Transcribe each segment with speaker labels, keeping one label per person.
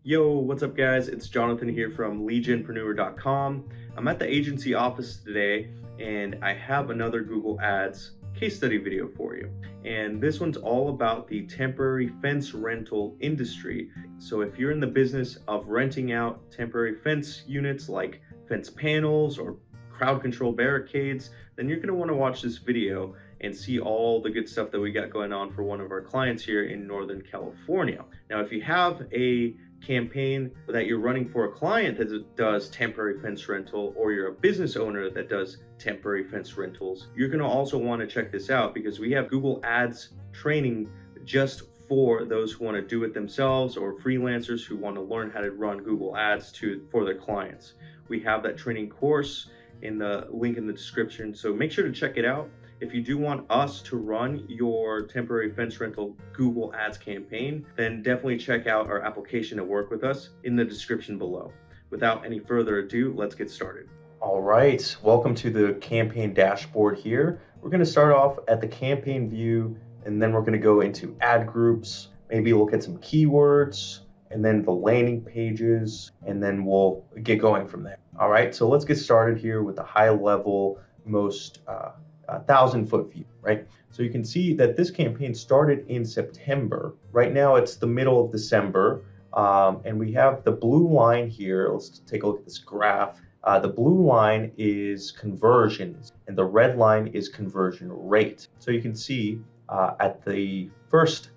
Speaker 1: Yo, what's up guys? It's Jonathan here from legionpreneur.com. I'm at the agency office today and I have another Google Ads case study video for you. And this one's all about the temporary fence rental industry. So if you're in the business of renting out temporary fence units like fence panels or crowd control barricades, then you're going to want to watch this video and see all the good stuff that we got going on for one of our clients here in Northern California. Now, if you have a campaign that you're running for a client that does temporary fence rental, or you're a business owner that does temporary fence rentals, you're going to also want to check this out because we have Google Ads training just for those who want to do it themselves or freelancers who want to learn how to run Google Ads for their clients. We have that training course in the link in the description, so make sure to check it out. If you do want us to run your temporary fence rental Google Ads campaign, then definitely check out our application to work with us in the description below. Without any further ado, let's get started.
Speaker 2: All right, welcome to the campaign dashboard here. We're going to start off at the campaign view, and then we're going to go into ad groups, maybe look at some keywords, and then the landing pages, and then we'll get going from there. All right, so let's get started here with the high level, most 1,000-foot view, right? So you can see that this campaign started in September. Right now it's the middle of December, and we have the blue line here. Let's take a look at this graph. The blue line is conversions, and the red line is conversion rate. So you can see at the first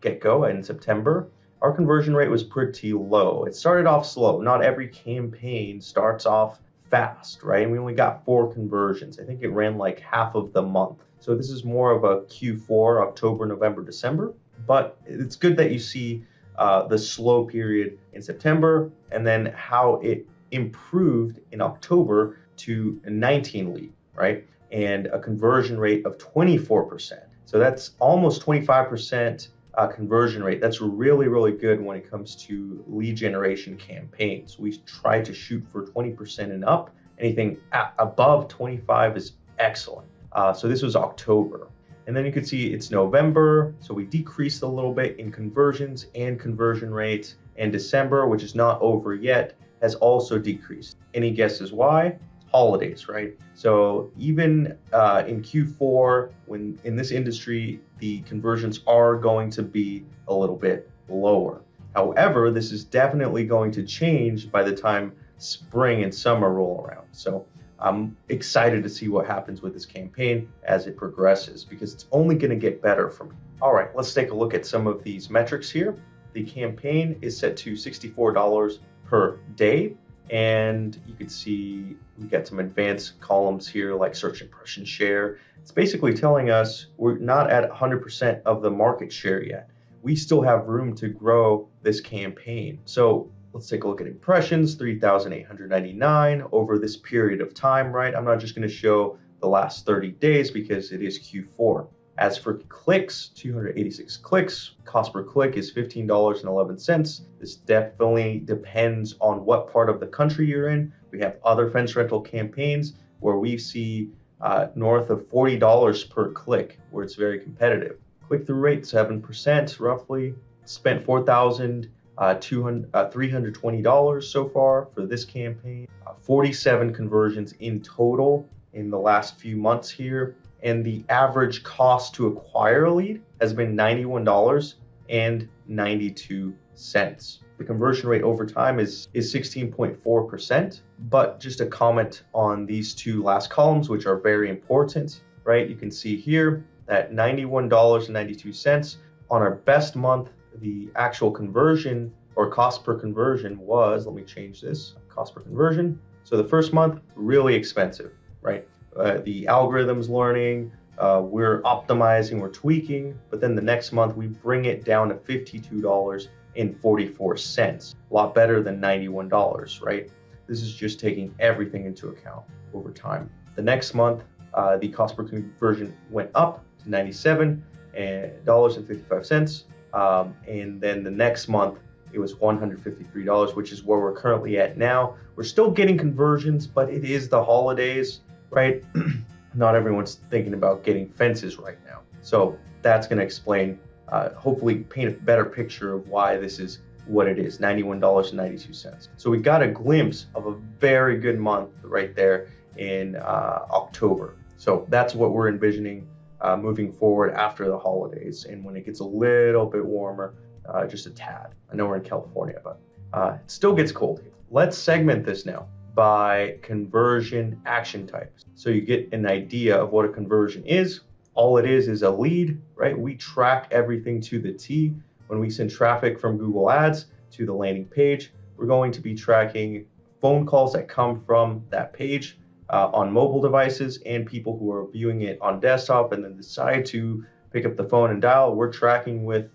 Speaker 2: get-go in September, our conversion rate was pretty low. It started off slow. Not every campaign starts off fast, right? And we only got 4 conversions. I think it ran like half of the month. So this is more of a Q4, October, November, December. But it's good that you see the slow period in September and then how it improved in October to 19 lead, right? And a conversion rate of 24%. So that's almost 25% conversion rate. That's really, really good when it comes to lead generation campaigns. We try to shoot for 20% and up. Anything above 25 is excellent. So this was October. And then you can see it's November. So we decreased a little bit in conversions and conversion rate. And December, which is not over yet, has also decreased. Any guesses why? Holidays, right? So even in Q4, when in this industry, the conversions are going to be a little bit lower. However, this is definitely going to change by the time spring and summer roll around. So I'm excited to see what happens with this campaign as it progresses because it's only going to get better from here. All right, let's take a look at some of these metrics here. The campaign is set to $64 per day. And you can see we got some advanced columns here like search impression share. It's basically telling us we're not at 100% of the market share yet. We still have room to grow this campaign. So let's take a look at impressions, 3,899 over this period of time, right? I'm not just going to show the last 30 days because it is Q4. As for clicks, 286 clicks, cost per click is $15.11. This definitely depends on what part of the country you're in. We have other fence rental campaigns where we see north of $40 per click, where it's very competitive. Click-through rate, 7% roughly. Spent $4,320 so far for this campaign. 47 conversions in total in the last few months here. And the average cost to acquire a lead has been $91.92. The conversion rate over time is 16.4%. But just a comment on these two last columns, which are very important, right? You can see here that $91.92 on our best month, the actual conversion or cost per conversion was, let me change this, cost per conversion. So the first month, really expensive, right? The algorithm's learning, we're optimizing, we're tweaking, but then the next month we bring it down to $52.44. A lot better than $91, right? This is just taking everything into account over time. The next month, the cost per conversion went up to $97.55. And then the next month, it was $153, which is where we're currently at now. We're still getting conversions, but it is the holidays, right? Not everyone's thinking about getting fences right now. So that's going to explain, hopefully paint a better picture of why this is what it is, $91.92. So we got a glimpse of a very good month right there in October. So that's what we're envisioning moving forward after the holidays and when it gets a little bit warmer, just a tad. I know we're in California, but it still gets cold here. Let's segment this now by conversion action types. So you get an idea of what a conversion is. All it is a lead, right? We track everything to the T. When we send traffic from Google Ads to the landing page, we're going to be tracking phone calls that come from that page on mobile devices and people who are viewing it on desktop and then decide to pick up the phone and dial. We're tracking with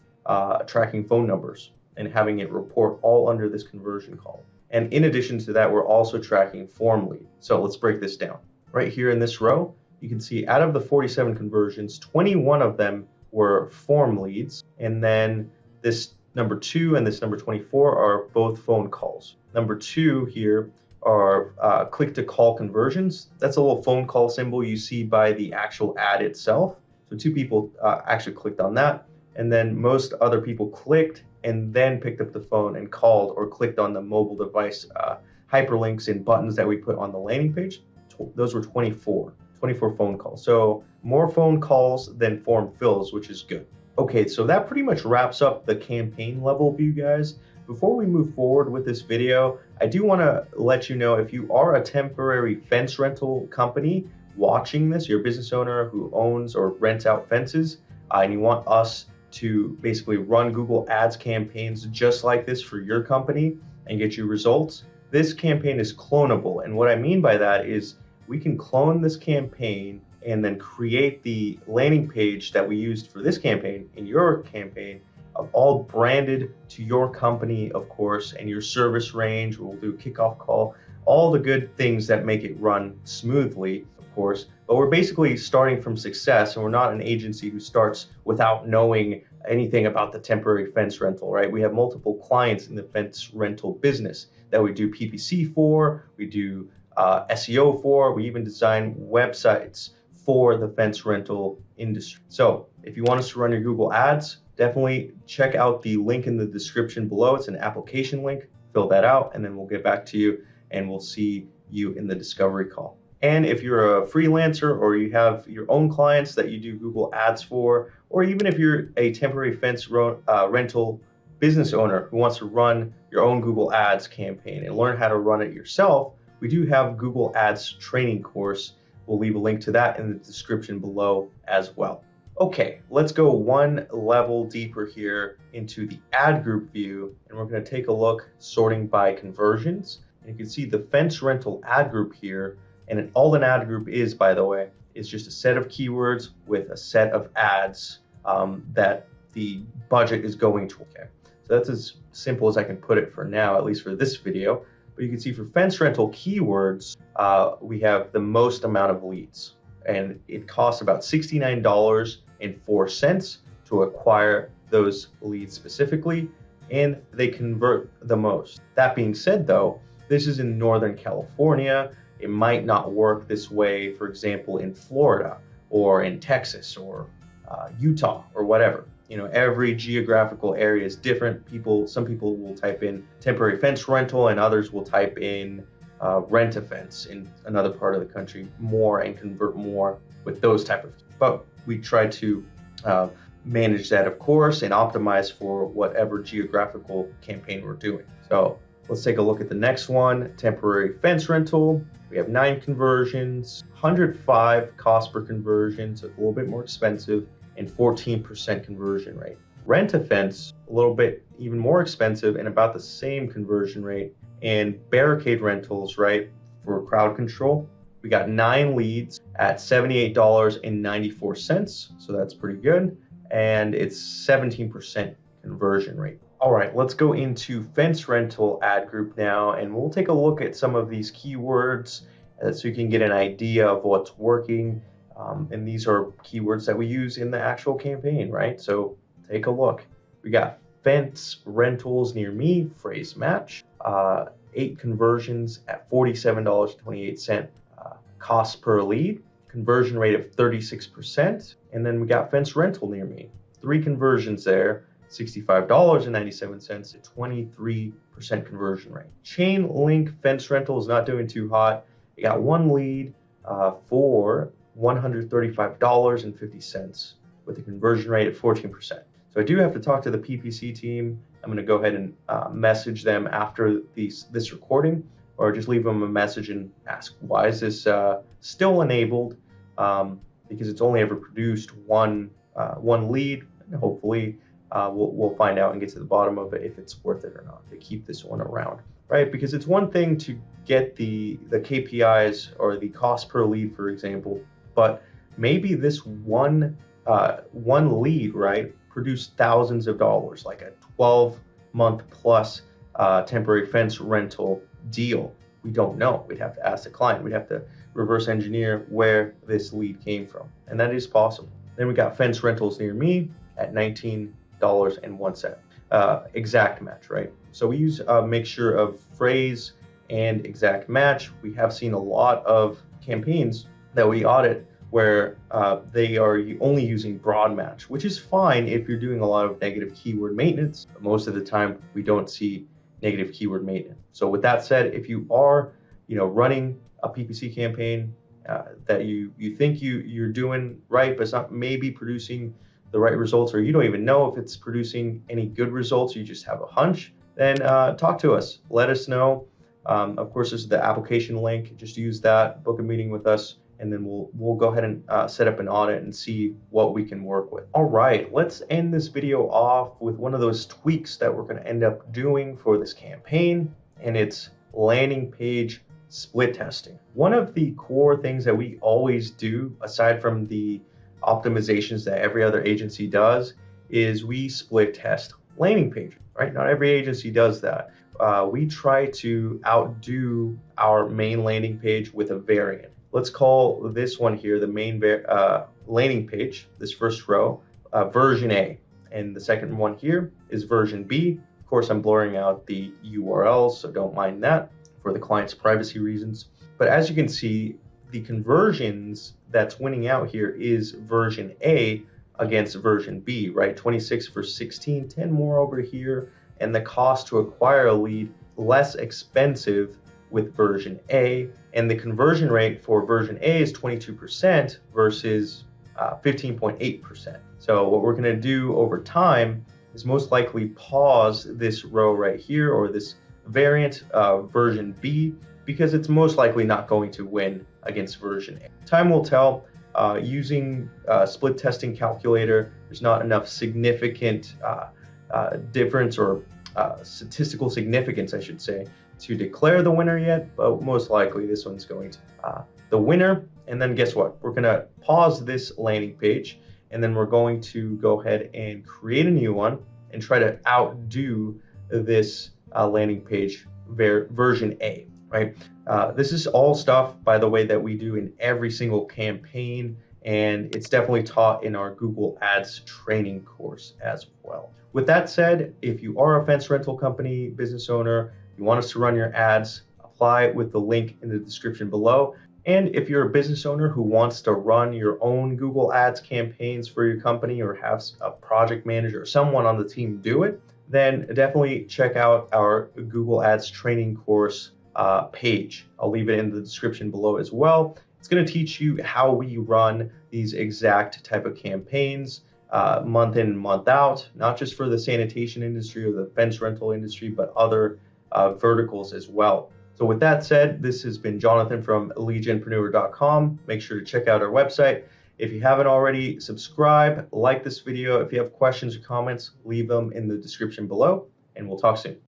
Speaker 2: tracking phone numbers and having it report all under this conversion column. And in addition to that, we're also tracking form lead. So let's break this down. Right here in this row, you can see out of the 47 conversions, 21 of them were form leads. And then this number 2 and this number 24 are both phone calls. Number 2 here are click to call conversions. That's a little phone call symbol you see by the actual ad itself. So 2 people actually clicked on that. And then most other people clicked and then picked up the phone and called or clicked on the mobile device hyperlinks and buttons that we put on the landing page. Those were 24 phone calls. So more phone calls than form fills, which is good. Okay, so that pretty much wraps up the campaign level view, guys. Before we move forward with this video, I do want to let you know if you are a temporary fence rental company watching this, you're a business owner who owns or rents out fences, and you want us to basically run Google Ads campaigns just like this for your company and get you results, this campaign is clonable. And what I mean by that is we can clone this campaign and then create the landing page that we used for this campaign in your campaign, all branded to your company, of course, and your service range. We'll do a kickoff call, all the good things that make it run smoothly, of course. But we're basically starting from success, and we're not an agency who starts without knowing anything about the temporary fence rental, right? We have multiple clients in the fence rental business that we do PPC for, we do SEO for, we even design websites for the fence rental industry. So if you want us to run your Google Ads, definitely check out the link in the description below. It's an application link. Fill that out, and then we'll get back to you, and we'll see you in the discovery call. And if you're a freelancer or you have your own clients that you do Google Ads for, or even if you're a temporary fence rental business owner who wants to run your own Google Ads campaign and learn how to run it yourself, we do have Google Ads training course. We'll leave a link to that in the description below as well. Okay, let's go one level deeper here into the ad group view, and we're going to take a look sorting by conversions. And you can see the fence rental ad group here, and all an ad group is, by the way, is just a set of keywords with a set of ads that the budget is going to. Okay, so that's as simple as I can put it for now, at least for this video. But you can see for fence rental keywords, we have the most amount of leads, and it costs about $69.04 to acquire those leads specifically, and they convert the most. That being said, though, this is in Northern California. It might not work this way, for example, in Florida or in Texas or Utah or whatever. You know, every geographical area is different. Some people will type in temporary fence rental, and others will type in rent a fence in another part of the country more and convert more with those type of. But we try to manage that, of course, and optimize for whatever geographical campaign we're doing. So let's take a look at the next one, temporary fence rental. We have 9 conversions, 105 cost per conversion, so it's a little bit more expensive, and 14% conversion rate. Rent a fence, a little bit even more expensive and about the same conversion rate. And Barricade rentals, right, for crowd control, we got 9 leads at $78.94, so that's pretty good, and it's 17% conversion rate. All right, let's go into fence rental ad group now, and we'll take a look at some of these keywords so you can get an idea of what's working. And these are keywords that we use in the actual campaign, right? So take a look. We got fence rentals near me, phrase match, 8 conversions at $47.28 cost per lead, conversion rate of 36%. And then we got fence rental near me, 3 conversions there, $65.97, a 23% conversion rate. Chain link fence rental is not doing too hot. It got one lead for $135.50 with a conversion rate of 14%. So I do have to talk to the PPC team. I'm going to go ahead and message them after this recording, or just leave them a message and ask, why is this still enabled? Because it's only ever produced one lead, and hopefully we'll find out and get to the bottom of it if it's worth it or not to keep this one around, right? Because it's one thing to get the KPIs or the cost per lead, for example, but maybe this one lead, right, produced thousands of dollars, like a 12-month plus temporary fence rental deal. We don't know. We'd have to ask the client. We'd have to reverse engineer where this lead came from, and that is possible. Then we got fence rentals near me at $19.01. Exact match, right? So we use a mixture of phrase and exact match. We have seen a lot of campaigns that we audit where they are only using broad match, which is fine if you're doing a lot of negative keyword maintenance. But most of the time, we don't see negative keyword maintenance. So with that said, if you are, running a PPC campaign that you think you're doing right, but it's not maybe producing the right results, or you don't even know if it's producing any good results, you just have a hunch, then talk to us. Let us know. Of course, this is the application link. Just use that, book a meeting with us, and then we'll go ahead and set up an audit and see what we can work with. All right, let's end this video off with one of those tweaks that we're going to end up doing for this campaign, and it's landing page split testing. One of the core things that we always do, aside from the optimizations that every other agency does, is we split test landing pages, right? Not every agency does that. We try to outdo our main landing page with a variant. Let's call this one here the main landing page, this first row, version A. And the second one here is version B. Of course, I'm blurring out the URLs, so don't mind that for the client's privacy reasons. But as you can see, the conversions that's winning out here is version A against version B, right? 26 for 16, 10 more over here. And the cost to acquire a lead less expensive with version A, and the conversion rate for version A is 22% versus 15.8%. So what we're going to do over time is most likely pause this row right here, or this variant version B, because it's most likely not going to win against version A. Time will tell. Using split testing calculator, there's not enough significant difference or statistical significance, I should say, to declare the winner yet, but most likely this one's going to the winner. And then guess what? We're going to pause this landing page, and then we're going to go ahead and create a new one and try to outdo this landing page version A, right? This is all stuff, by the way, that we do in every single campaign, and it's definitely taught in our Google Ads training course as well. With that said, if you are a fence rental company, business owner, you want us to run your ads, apply with the link in the description below. And if you're a business owner who wants to run your own Google Ads campaigns for your company, or have a project manager or someone on the team do it, then definitely check out our Google Ads training course page. I'll leave it in the description below as well. It's going to teach you how we run these exact type of campaigns month in, month out, not just for the sanitation industry or the fence rental industry, but other verticals as well. So with that said, this has been Jonathan from leadgenpreneur.com. Make sure to check out our website. If you haven't already, subscribe, like this video. If you have questions or comments, leave them in the description below, and we'll talk soon.